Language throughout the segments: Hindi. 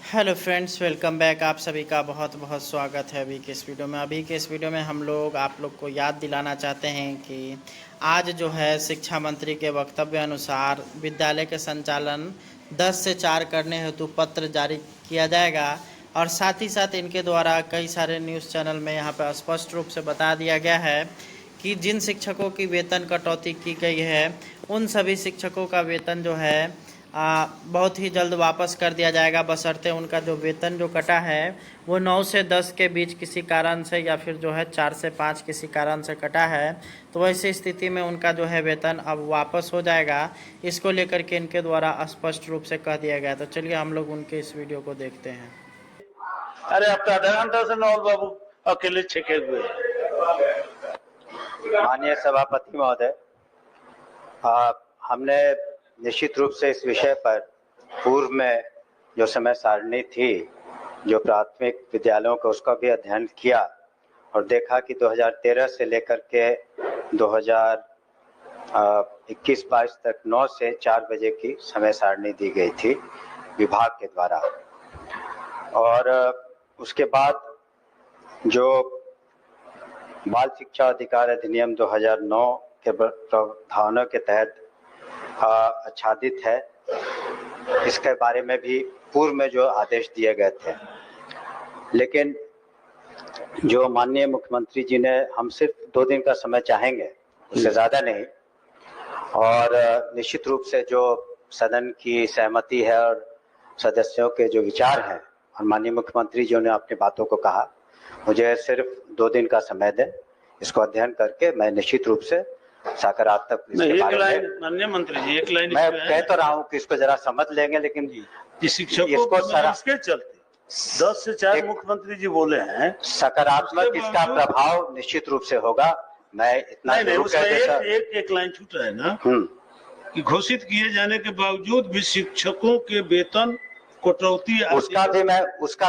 Hello friends, welcome back. आप सभी का बहुत बहुत स्वागत है अभी के इस वीडियो में। अभी के इस वीडियो में हम लोग आप लोग को याद दिलाना चाहते हैं कि आज जो है शिक्षा मंत्री के वक्तव्य अनुसार विद्यालय के संचालन 10 से 4 करने हेतु पत्र जारी किया जाएगा। और साथ ही साथ इनके द्वारा कई सारे न्यूज़ चैनल में यहाँ पर स्पष्ट रूप से बता दिया गया है कि जिन शिक्षकों की वेतन कटौती की गई है उन सभी शिक्षकों का वेतन जो है बहुत ही जल्द वापस कर दिया जाएगा, बशर्ते उनका जो वेतन जो कटा है वो 9 से 10 के बीच किसी कारण से या फिर जो है 4 से 5 किसी कारण से कटा है, तो वैसी स्थिति में उनका जो है वेतन अब वापस हो जाएगा। इसको लेकर के इनके द्वारा स्पष्ट रूप से कह दिया गया। तो चलिए हम लोग उनके इस वीडियो को देखते हैं। अरे अब तो आधा घंटा से नौल बाबू अकेले छेके हुए। माननीय सभापति महोदय, हमने निश्चित रूप से इस विषय पर पूर्व में जो समय सारणी थी जो प्राथमिक विद्यालयों का, उसका भी अध्ययन किया और देखा कि 2013 से लेकर के 2021-22 तक 9 से 4 बजे की समय सारणी दी गई थी विभाग के द्वारा। और उसके बाद जो बाल शिक्षा अधिकार अधिनियम 2009 के प्रावधानों के तहत आच्छादित है, इसके बारे में भी पूर्व में जो आदेश दिए गए थे, लेकिन जो माननीय मुख्यमंत्री जी ने, हम सिर्फ 2 दिन का समय चाहेंगे, उससे ज़्यादा नहीं। और निश्चित रूप से जो सदन की सहमति है और सदस्यों के जो विचार हैं और माननीय मुख्यमंत्री जी ने अपनी बातों को कहा, मुझे सिर्फ 2 दिन का समय दें, इसको अध्ययन करके मैं निश्चित रूप से सकारात्मक इसके बारे में। माननीय मंत्री जी, एक लाइन मैं कह तो रहा हूँ कि इसको जरा समझ लेंगे, लेकिन शिक्षकों इसको इसके चलते 10 से 4 मुख्यमंत्री जी बोले हैं, सकारात्मक इसका प्रभाव निश्चित रूप से होगा। मैं इतना नहीं, एक लाइन छूट रहा है ना कि घोषित किए जाने के बावजूद भी शिक्षकों के वेतन कटौती, उसका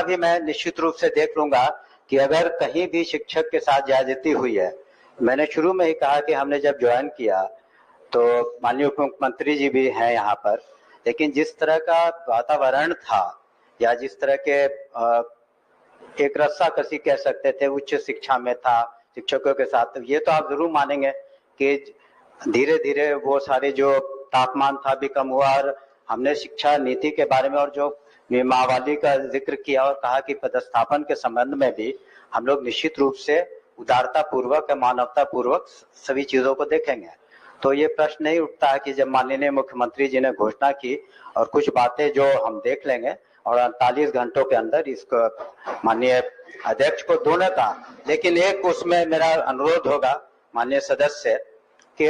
भी मैं निश्चित रूप से देख लूंगा कि अगर कहीं भी शिक्षक के साथ ज्यादती हुई है। मैंने शुरू में ही कहा कि हमने जब ज्वाइन किया तो माननीय मुख्यमंत्री जी भी हैं यहाँ पर, लेकिन जिस तरह का वातावरण था या जिस तरह के एक रस्साकसी कह सकते थे उच्च शिक्षा में था शिक्षकों के साथ, तो ये तो आप जरूर मानेंगे कि धीरे धीरे वो सारे जो तापमान था भी कम हुआ। और हमने शिक्षा नीति के बारे में और जो नियमावली का जिक्र किया और कहा कि पदस्थापन के संबंध में भी हम लोग निश्चित रूप से उदारता पूर्वक, मानवता पूर्वक सभी चीजों को देखेंगे। तो ये प्रश्न नहीं उठता है कि जब माननीय मुख्यमंत्री जी ने घोषणा की और कुछ बातें जो हम देख लेंगे और 48 घंटों के अंदर इसको माननीय अध्यक्ष को दोनों का, लेकिन एक उसमें मेरा अनुरोध होगा माननीय सदस्य कि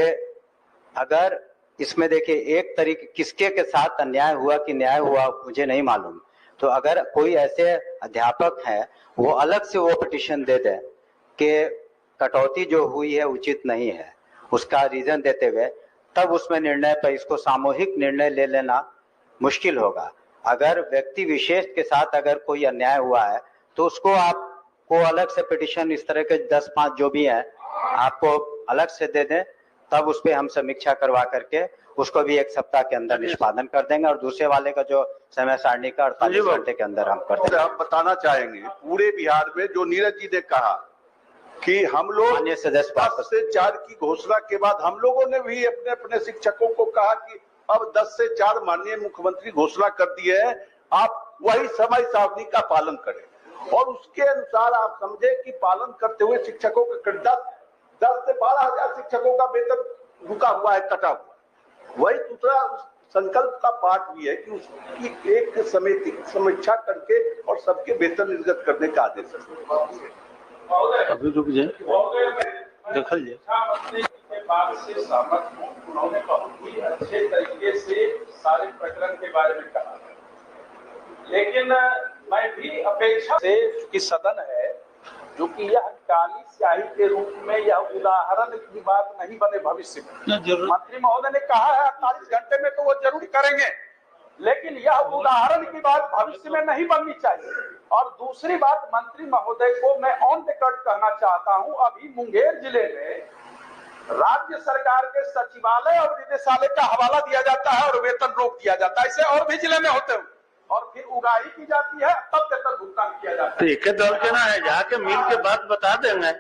अगर इसमें देखिए एक तरीके किसके के साथ अन्याय हुआ कि न्याय हुआ मुझे नहीं मालूम, तो अगर कोई ऐसे अध्यापक हैं वो अलग से वो पिटीशन दे दें कि कटौती जो हुई है उचित नहीं है, उसका रीजन देते हुए, तब उसमें निर्णय पर इसको सामूहिक निर्णय ले लेना मुश्किल होगा। अगर व्यक्ति विशेष के साथ अगर कोई अन्याय हुआ है तो उसको आपको अलग से पिटीशन, इस तरह के 10-5 जो भी है आपको अलग से दे दें, तब उस पर हम समीक्षा करवा करके उसको भी 1 सप्ताह के अंदर निष्पादन कर देंगे और दूसरे वाले का जो समय सारणी का 48 घंटे के अंदर हम कर देंगे। हम बताना चाहेंगे पूरे बिहार में जो नीरज जी ने कहा कि हम लोग 10 से 4 की घोषणा के बाद हम लोगों ने भी अपने अपने शिक्षकों को कहा कि अब 10 से 4 माननीय मुख्यमंत्री घोषणा कर दिए है, आप वही समय सारणी का पालन करें और उसके अनुसार आप समझे कि पालन करते हुए शिक्षकों के 10 से 12,000 शिक्षकों का वेतन रुका हुआ है, कटा हुआ है। वही दूसरा संकल्प का पाठ भी है कि उसकी एक समिति समीक्षा करके और सबके वेतन निर्गत करने का आदेश है। अभी रुक जाए, देखल जाए। बात से सहमत हूं। उन्होंने बहुत ही अच्छे तरीके से सारे प्रकरण के बारे में कहा, लेकिन मैं भी अपेक्षा से कि सदन है जो कि यह काली स्याही के रूप में यह उदाहरण की बात नहीं बने भविष्य में। मंत्री महोदय ने कहा है 48 घंटे में तो वो जरूर करेंगे, लेकिन यह उदाहरण की बात भविष्य में नहीं बननी चाहिए। और दूसरी बात, मंत्री महोदय को मैं ऑन रिकॉर्ड कहना चाहता हूं, अभी मुंगेर जिले में राज्य सरकार के सचिवालय और निदेशालय का हवाला दिया जाता है और वेतन रोक दिया जाता है, ऐसे और भी जिले में होते हैं। और फिर उगाही की जाती है, तब वेतन भुगतान किया जाता है। एक दल के ना है, जाके मिल के बात बता देंगे,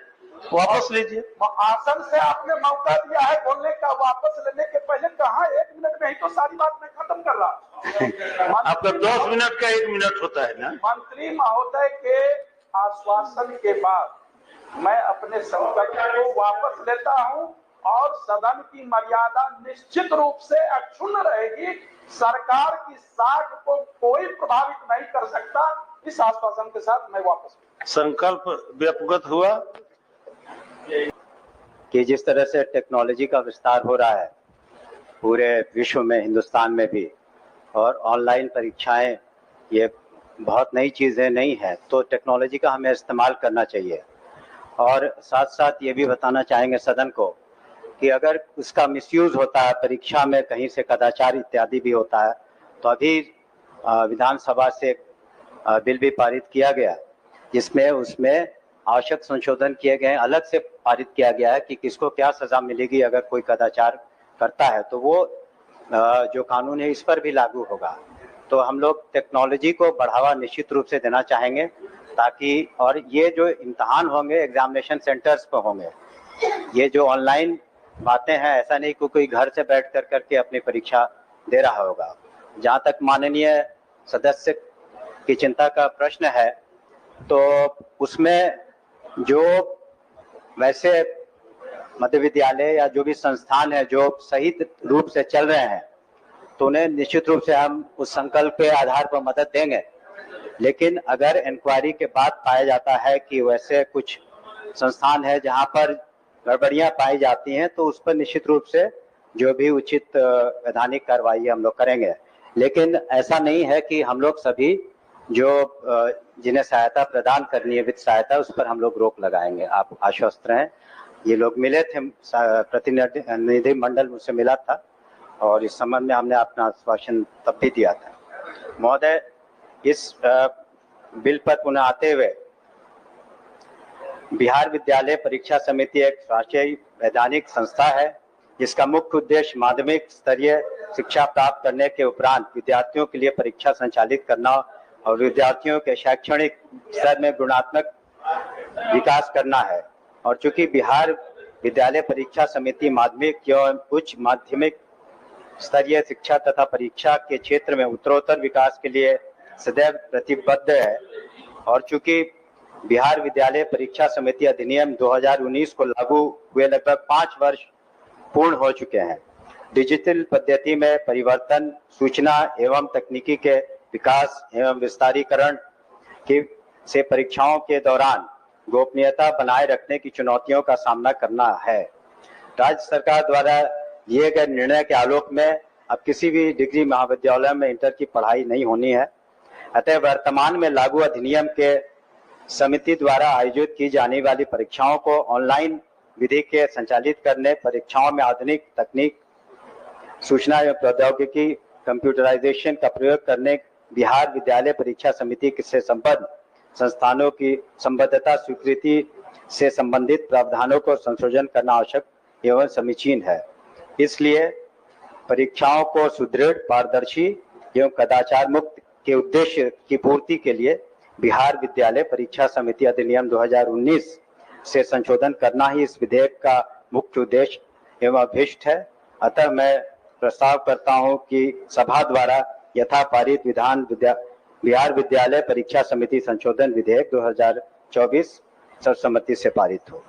वापस लीजिए। आसन से आपने मौका दिया है बोलने का, वापस लेने के पहले कहा 1 मिनट में ही तो सारी बात मैं खत्म कर रहा। आपका 10 मिनट का 1 मिनट होता है ना। मंत्री महोदय के आश्वासन के बाद मैं अपने संकल्प को वापस लेता हूं और सदन की मर्यादा निश्चित रूप से अक्षुण्ण रहेगी। सरकार की साख को कोई प्रभावित नहीं कर सकता। इस आश्वासन के साथ मैं वापस। संकल्प व्यापक हुआ कि जिस तरह से टेक्नोलॉजी का विस्तार हो रहा है पूरे विश्व में, हिंदुस्तान में भी, और ऑनलाइन परीक्षाएं ये बहुत नई चीज़ें नहीं है, तो टेक्नोलॉजी का हमें इस्तेमाल करना चाहिए। और साथ साथ ये भी बताना चाहेंगे सदन को कि अगर उसका मिसयूज होता है, परीक्षा में कहीं से कदाचार इत्यादि भी होता है, तो अभी विधानसभा से बिल भी पारित किया गया जिसमें उसमें आवश्यक संशोधन किए गए। अलग से पारित किया गया है कि किसको क्या सजा मिलेगी अगर कोई कदाचार करता है, तो वो जो कानून है इस पर भी लागू होगा। तो हम लोग टेक्नोलॉजी को बढ़ावा निश्चित रूप से देना चाहेंगे ताकि, और ये जो इम्तहान होंगे एग्जामिनेशन सेंटर्स पर होंगे, ये जो ऑनलाइन बातें हैं ऐसा नहीं कि कोई घर से बैठ कर करके अपनी परीक्षा दे रहा होगा। जहाँ तक माननीय सदस्य की चिंता का प्रश्न है, तो उसमें जो वैसे मध्य विद्यालय या जो भी संस्थान है जो सही रूप से चल रहे हैं, तो उन्हें निश्चित रूप से हम उस संकल्प के आधार पर मदद देंगे। लेकिन अगर इंक्वायरी के बाद पाया जाता है कि वैसे कुछ संस्थान है जहां पर गड़बड़ियां पाई जाती हैं, तो उस पर निश्चित रूप से जो भी उचित वैधानिक कार्रवाई हम लोग करेंगे। लेकिन ऐसा नहीं है कि हम लोग सभी जो जिन्हें सहायता प्रदान करनी है, वित्त सहायता, उस पर हम लोग रोक लगाएंगे। आप आश्वस्त रहें। ये लोग मिले थे, प्रतिनिधि मंडल मुझसे मिला था और इस संबंध में हमने अपना आश्वासन तब भी दिया था। महोदय, इस बिल पर पुनः आते हुए, बिहार विद्यालय परीक्षा समिति एक राष्ट्रीय वैधानिक संस्था है जिसका मुख्य उद्देश्य माध्यमिक स्तरीय शिक्षा प्राप्त करने के उपरांत विद्यार्थियों के लिए परीक्षा संचालित करना और विद्यार्थियों के शैक्षणिक स्तर में गुणात्मक विकास करना है। और चूंकि बिहार विद्यालय परीक्षा समिति माध्यमिक एवं उच्च माध्यमिक स्तरीय शिक्षा तथा परीक्षा के क्षेत्र में उत्तरोत्तर विकास के लिए सदैव प्रतिबद्ध है, और चूंकि बिहार विद्यालय परीक्षा समिति अधिनियम 2019 को लागू हुए लगभग 5 वर्ष पूर्ण हो चुके हैं, डिजिटल पद्धति में परिवर्तन, सूचना एवं तकनीकी के विकास एवं विस्तारीकरण से परीक्षाओं के दौरान गोपनीयता बनाए रखने की चुनौतियों का सामना करना है। राज्य सरकार द्वारा लिए गए निर्णय के आलोक में अब किसी भी डिग्री महाविद्यालय में इंटर की पढ़ाई नहीं होनी है। अतः वर्तमान में लागू अधिनियम के समिति द्वारा आयोजित की जाने वाली परीक्षाओं को ऑनलाइन विधि के संचालित करने, परीक्षाओं में आधुनिक तकनीक, सूचना एवं प्रौद्योगिकी, कंप्यूटराइजेशन का प्रयोग करने, बिहार विद्यालय परीक्षा समिति से संबद्ध संस्थानों की संबद्धता स्वीकृति से संबंधित प्रावधानों को संशोधन करना आवश्यक एवं समीचीन है। इसलिए परीक्षाओं को सुदृढ़, पारदर्शी एवं कदाचार मुक्त के उद्देश्य की पूर्ति के लिए बिहार विद्यालय परीक्षा समिति अधिनियम 2019 से संशोधन करना ही इस विधेयक का मुख्य उद्देश्य एवं अभिष्ट है। अतः मैं प्रस्ताव करता हूं कि सभा द्वारा यथा पारित बिहार विद्यालय परीक्षा समिति संशोधन विधेयक 2024 सर्वसम्मति से पारित हो।